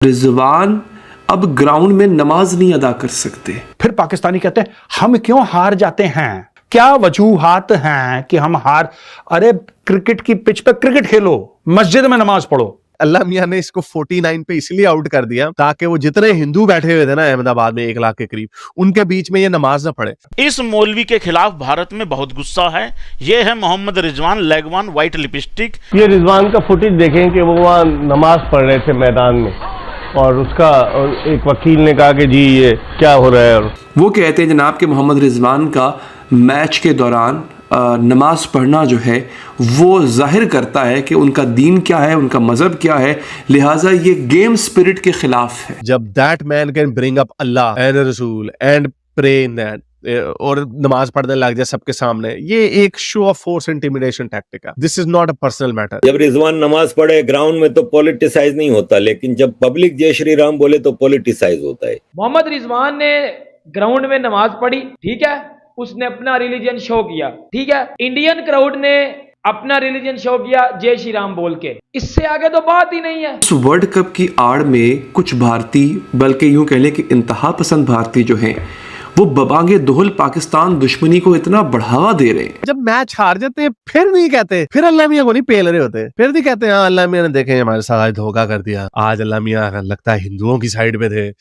रिजवान अब ग्राउंड में नमाज नहीं अदा कर सकते। फिर पाकिस्तानी कहते हैं हम क्यों हार जाते हैं, क्या वजूहात हैं कि हम हार। अरे क्रिकेट की पिच पे क्रिकेट खेलो, मस्जिद में नमाज पढ़ो। अल्लाह मियां ने इसको 49 पे इसलिए आउट कर दिया ताकि वो जितने हिंदू बैठे हुए थे ना अहमदाबाद में 1 लाख के करीब, उनके बीच में ये नमाज ना पढ़े। इस मौलवी के खिलाफ भारत में बहुत गुस्सा है। ये है मोहम्मद रिजवान लेगवान व्हाइट लिपस्टिक। ये रिजवान का फुटेज देखें कि वो वहाँ नमाज पढ़ रहे थे मैदान में और उसका एक वकील ने कहा कि जी ये क्या हो रहा है। और वो कहते हैं जनाब कि मोहम्मद रिजवान का मैच के दौरान नमाज पढ़ना जो है वो जाहिर करता है कि उनका दीन क्या है, उनका मजहब क्या है, लिहाजा ये गेम स्पिरिट के खिलाफ है। जब that man can bring up Allah and रसूल एंड प्रे और नमाज पढ़ने लग जाए सबके सामने, ये एक show of force intimidation tactic है। This is not a personal matter. जब रिजवान नमाज पढ़े ग्राउंड में तो पॉलिटिसाइज नहीं होता, लेकिन जब पब्लिक जय श्री राम बोले तो पॉलिटिसाइज होता है। मोहम्मद रिजवान ने ग्राउंड में नमाज पढ़ी, ठीक है, उसने अपना रिलीजन शो किया, ठीक है, इंडियन क्राउड ने अपना रिलीजन शो किया जय श्री राम बोल के, इससे आगे तो बात ही नहीं है। इस वर्ल्ड कप की आड़ में कुछ भारतीय, बल्कि यूं कह लें कि इंतहा पसंद भारतीय जो हैं, वो बबांगे दोहल पाकिस्तान दुश्मनी को इतना बढ़ावा दे रहे हैं। जब मैच हार जाते हैं फिर नहीं कहते, फिर अल्लाह मियां को नहीं पेल रहे होते, फिर नहीं कहते हाँ अल्लाह मियां ने देखे हमारे साथ आज धोखा कर दिया, आज अल्लाह मियां लगता है हिंदुओं की साइड पे थे।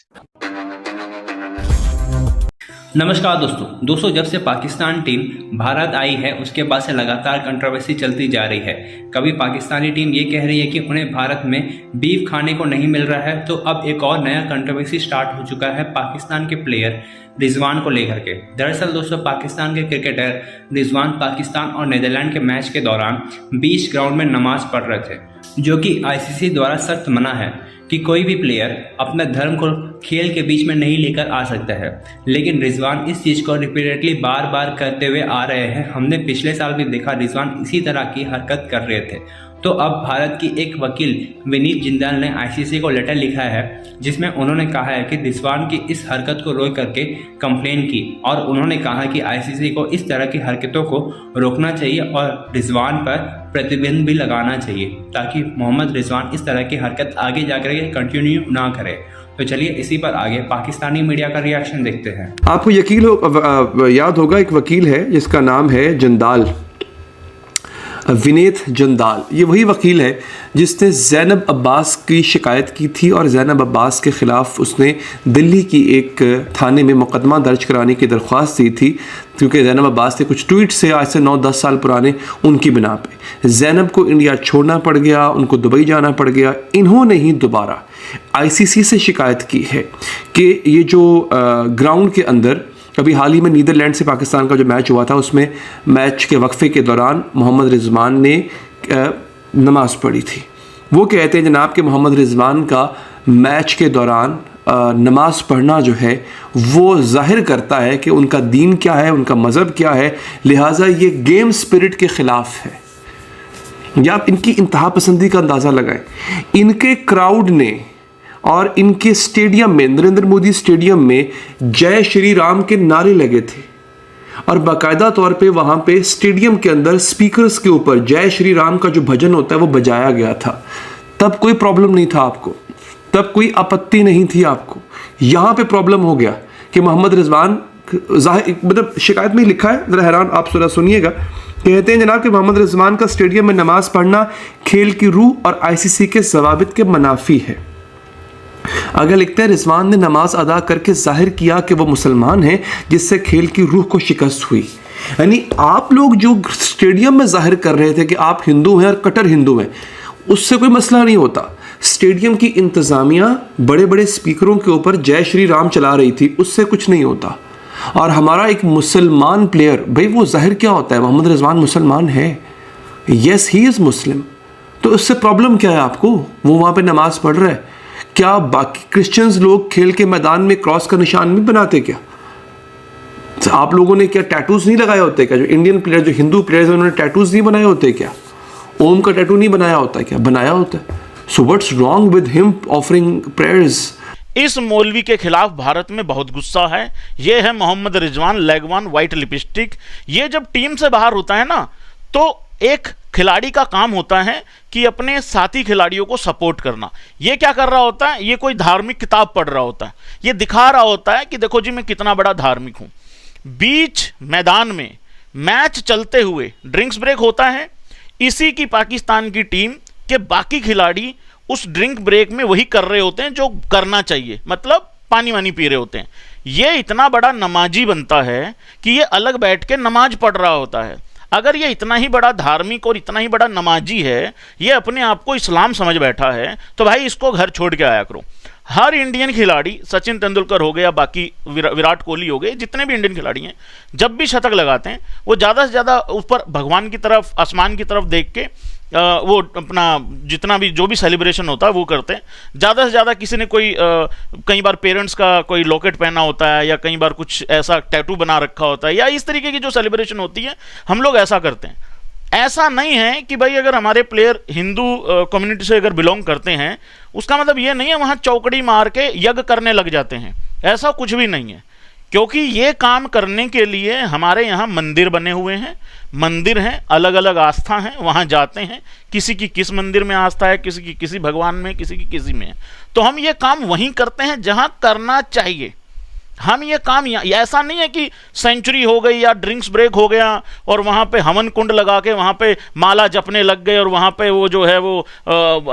नमस्कार दोस्तों, जब से पाकिस्तान टीम भारत आई है उसके बाद से लगातार कंट्रोवर्सी चलती जा रही है। कभी पाकिस्तानी टीम ये कह रही है कि उन्हें भारत में बीफ खाने को नहीं मिल रहा है, तो अब एक और नया कंट्रोवर्सी स्टार्ट हो चुका है पाकिस्तान के प्लेयर रिजवान को लेकर के। दरअसल दोस्तों, पाकिस्तान के क्रिकेटर रिजवान पाकिस्तान और नीदरलैंड के मैच के दौरान बीच ग्राउंड में नमाज पढ़ रहे थे, जो कि आईसीसी द्वारा सख्त मना है कि कोई भी प्लेयर अपना धर्म को खेल के बीच में नहीं लेकर आ सकता है। लेकिन रिजवान इस चीज़ को रिपीटेडली बार बार करते हुए आ रहे हैं। हमने पिछले साल भी देखा रिजवान इसी तरह की हरकत कर रहे थे। तो अब भारत की एक वकील विनीत जिंदाल ने आईसीसी को लेटर लिखा है, जिसमें उन्होंने कहा है कि रिजवान की इस हरकत को रोक करके कंप्लेन की, और उन्होंने कहा कि आईसीसी को इस तरह की हरकतों को रोकना चाहिए और रिजवान पर प्रतिबंध भी लगाना चाहिए, ताकि मोहम्मद रिजवान इस तरह की हरकत आगे जाकर के कंटिन्यू ना करे। तो चलिए इसी पर आगे पाकिस्तानी मीडिया का रिएक्शन देखते हैं। आपको याद होगा एक वकील है जिसका नाम है जिंदाल, विनीत जिंदाल। ये वही वकील है जिसने ज़ैनब अब्बास की शिकायत की थी और ज़ैनब अब्बास के ख़िलाफ़ उसने दिल्ली की एक थाने में मुकदमा दर्ज कराने की दरख्वास्त दी थी, क्योंकि ज़ैनब अब्बास के कुछ ट्वीट से आज से 9-10 साल पुराने, उनकी बिना पे ज़ैनब को इंडिया छोड़ना पड़ गया, उनको दुबई जाना पड़ गया। इन्होंने ही दोबारा आईसीसी से शिकायत की है कि ये जो ग्राउंड के अंदर अभी हाल ही में नीदरलैंड से पाकिस्तान का जो मैच हुआ था, उसमें मैच के वक्फे के दौरान मोहम्मद रिजवान ने नमाज पढ़ी थी। वो कहते हैं जनाब कि मोहम्मद रिजवान का मैच के दौरान नमाज पढ़ना जो है वो जाहिर करता है कि उनका दीन क्या है, उनका मज़हब क्या है, लिहाजा ये गेम स्पिरिट के ख़िलाफ़ है। या आप इनकी इंतहा पसंदी का अंदाज़ा लगाएं। इनके क्राउड ने और इनके स्टेडियम में, नरेंद्र मोदी स्टेडियम में जय श्री राम के नारे लगे थे और बाकायदा तौर पे वहाँ पे स्टेडियम के अंदर स्पीकर्स के ऊपर जय श्री राम का जो भजन होता है वो बजाया गया था। तब कोई प्रॉब्लम नहीं था आपको, तब कोई आपत्ति नहीं थी आपको। यहाँ पे प्रॉब्लम हो गया कि मोहम्मद रिजवान, मतलब शिकायत में लिखा है, ज़रा हैरान आप सुनिएगा। कहते हैं जनाब कि मोहम्मद रिजवान का स्टेडियम में नमाज पढ़ना खेल की रूह और आईसीसी के ज़वाबित के मुनाफी है। अगर लिखते हैं रिजवान ने नमाज अदा करके जाहिर किया कि वो मुसलमान है, जिससे खेल की रूह को शिकस्त हुई। यानी आप लोग जो स्टेडियम में जाहिर कर रहे थे कि आप हिंदू हैं और कट्टर हिंदू हैं, उससे कोई मसला नहीं होता। स्टेडियम की इंतज़ामिया बड़े बड़े स्पीकरों के ऊपर जय श्री राम चला रही थी, उससे कुछ नहीं होता। और हमारा एक मुसलमान प्लेयर, भाई वो जाहिर क्या होता है, मोहम्मद रिजवान मुसलमान है, येस ही इज़ मुस्लिम, तो उससे प्रॉब्लम क्या है आपको? वो वहाँ पर नमाज पढ़ रहा है। क्या बाकी क्रिश्चियंस लोग खेल के मैदान में क्रॉस का निशान नहीं बनाते क्या? आप लोगों ने क्या टैटूज नहीं लगाए होते क्या? जो इंडियन प्लेयर, जो हिंदू प्लेयर्स, उन्होंने टैटूज नहीं बनाए होते क्या? ओम का टैटू नहीं बनाया होता क्या? बनाया होता है। So what's wrong with him offering prayers? इस मौलवी के खिलाफ भारत में बहुत गुस्सा है। ये है मोहम्मद रिजवान लेगवान व्हाइट लिपस्टिक। ये जब टीम से बाहर होता है ना, तो एक खिलाड़ी का काम होता है कि अपने साथी खिलाड़ियों को सपोर्ट करना। ये क्या कर रहा होता है, ये कोई धार्मिक किताब पढ़ रहा होता है, ये दिखा रहा होता है कि देखो जी मैं कितना बड़ा धार्मिक हूं। बीच मैदान में मैच चलते हुए ड्रिंक्स ब्रेक होता है, इसी की पाकिस्तान की टीम के बाकी खिलाड़ी उस ड्रिंक ब्रेक में वही कर रहे होते हैं जो करना चाहिए, मतलब पानी वानी पी रहे होते हैं। ये इतना बड़ा नमाजी बनता है कि ये अलग बैठ के नमाज पढ़ रहा होता है। अगर ये इतना ही बड़ा धार्मिक और इतना ही बड़ा नमाजी है, ये अपने आप को इस्लाम समझ बैठा है, तो भाई इसको घर छोड़ के आया करो। हर इंडियन खिलाड़ी, सचिन तेंदुलकर हो गए या बाकी विराट कोहली हो गए, जितने भी इंडियन खिलाड़ी हैं, जब भी शतक लगाते हैं वो ज़्यादा से ज़्यादा ऊपर भगवान की तरफ, आसमान की तरफ देख के वो अपना जितना भी जो भी सेलिब्रेशन होता है वो करते हैं। ज़्यादा से ज़्यादा किसी ने कोई कई बार पेरेंट्स का कोई लॉकेट पहना होता है, या कई बार कुछ ऐसा टैटू बना रखा होता है, या इस तरीके की जो सेलिब्रेशन होती है हम लोग ऐसा करते हैं। ऐसा नहीं है कि भाई अगर हमारे प्लेयर हिंदू कम्युनिटी से अगर बिलोंग करते हैं, उसका मतलब ये नहीं है वहाँ चौकड़ी मार के यज्ञ करने लग जाते हैं, ऐसा कुछ भी नहीं है। क्योंकि ये काम करने के लिए हमारे यहाँ मंदिर बने हुए हैं, मंदिर हैं, अलग अलग आस्था हैं, वहाँ जाते हैं। किसी की किस मंदिर में आस्था है, किसी की किसी भगवान में, किसी की किसी में है। तो हम ये काम वहीं करते हैं जहाँ करना चाहिए। हम ये काम ऐसा नहीं है कि सेंचुरी हो गई या ड्रिंक्स ब्रेक हो गया और वहाँ पे हवन कुंड लगा के वहाँ पे माला जपने लग गए और वहाँ पे वो जो है वो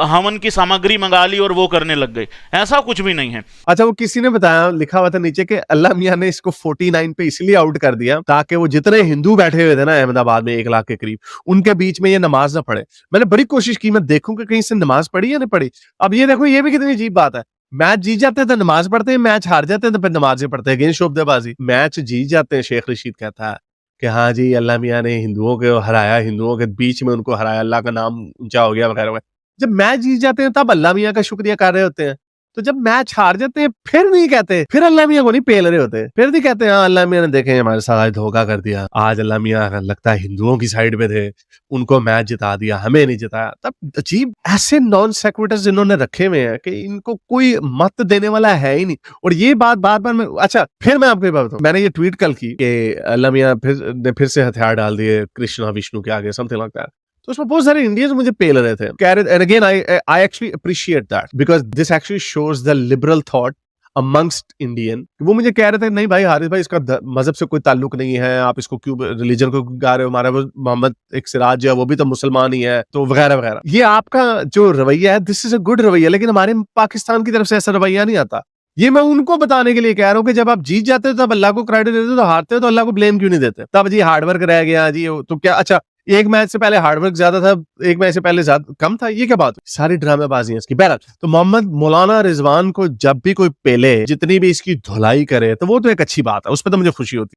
हवन की सामग्री मंगा ली और वो करने लग गए। ऐसा कुछ भी नहीं है। अच्छा, वो किसी ने बताया, लिखा हुआ था नीचे कि अल्लाह मियां ने इसको 49 पे इसलिए आउट कर दिया ताकि वो जितने हिंदू बैठे हुए थे ना अहमदाबाद में 1 लाख के करीब, उनके बीच में ये नमाज ना पढ़े। मैंने बड़ी कोशिश की मैं देखूं कि कहीं से नमाज पढ़ी या नहीं पढ़ी। अब ये देखो, ये भी कितनी अजीब बात है। मैच जीत जाते हैं तो नमाज पढ़ते हैं, मैच हार जाते हैं तो फिर नमाजें पढ़ते हैं। अगेंस्ट शोबदेबाजी। मैच जीत जाते हैं, शेख रशीद कहता है कि हाँ जी अल्लाह मियां ने हिंदुओं को हराया, हिंदुओं के बीच में उनको हराया, अल्लाह का नाम ऊंचा हो गया वगैरह वगैरह। जब मैच जीत जाते हैं तब अल्लाह मियां का शुक्रिया कर रहे होते हैं, तो जब मैच हार जाते हैं फिर नहीं कहते, फिर अल्लाह मियां को नहीं पेल रहे होते, फिर नहीं कहते हाँ अल्लाह मियां ने देखे हमारे साथ धोखा कर दिया, आज अल्लाह मियां लगता है हिंदुओं की साइड में थे, उनको मैच जिता दिया, हमें नहीं जिताया। तब अजीब ऐसे नॉन सेक्विटर्स इन्होंने रखे हुए हैं कि इनको कोई मत देने वाला है ही नहीं। और ये बात बार में, अच्छा फिर मैं आपको बात बताऊं, मैंने ये ट्वीट कल की कि अल्लाह मियां फिर से हथियार डाल दिए कृष्णा विष्णु के आगे, समथिंग लाइक दैट। तो उसमें बहुत सारे इंडियंस मुझे पेल रहे थे, कह रहे, and again I actually appreciate that because this actually shows the liberal thought amongst Indian. वो मुझे कह रहे थे नहीं भाई हारिस भाई, इसका मजहब से कोई ताल्लुक नहीं है, आप इसको क्यों रिलीजन को गा रहे हो, हमारा वो मोहम्मद एक सिराज जो है वो भी तो मुसलमान ही है, तो वगैरह वगैरह। ये आपका जो रवैया है, दिस इज अ गुड रवैया, लेकिन हमारे पाकिस्तान की तरफ से ऐसा रवैया नहीं आता। ये मैं उनको बताने के लिए कह रहा हूँ कि जब आप जीत जाते हो तब अल्लाह को क्रेडिट देते हो, तो हारते हो तो अल्लाह को ब्लेम क्यों नहीं देते। तब जी हार्डवर्क रह गया जी, तो क्या, अच्छा एक मैच से पहले हार्डवर्क ज्यादा था, एक मैच से पहले ज्यादा कम था, ये क्या बात हुई? सारी ड्रामेबाजी है इसकी। बहरहाल, तो मोहम्मद मौलाना रिजवान को जब भी कोई पेले, जितनी भी इसकी धुलाई करे, तो वो तो एक अच्छी बात है, उस पर तो मुझे खुशी होती है।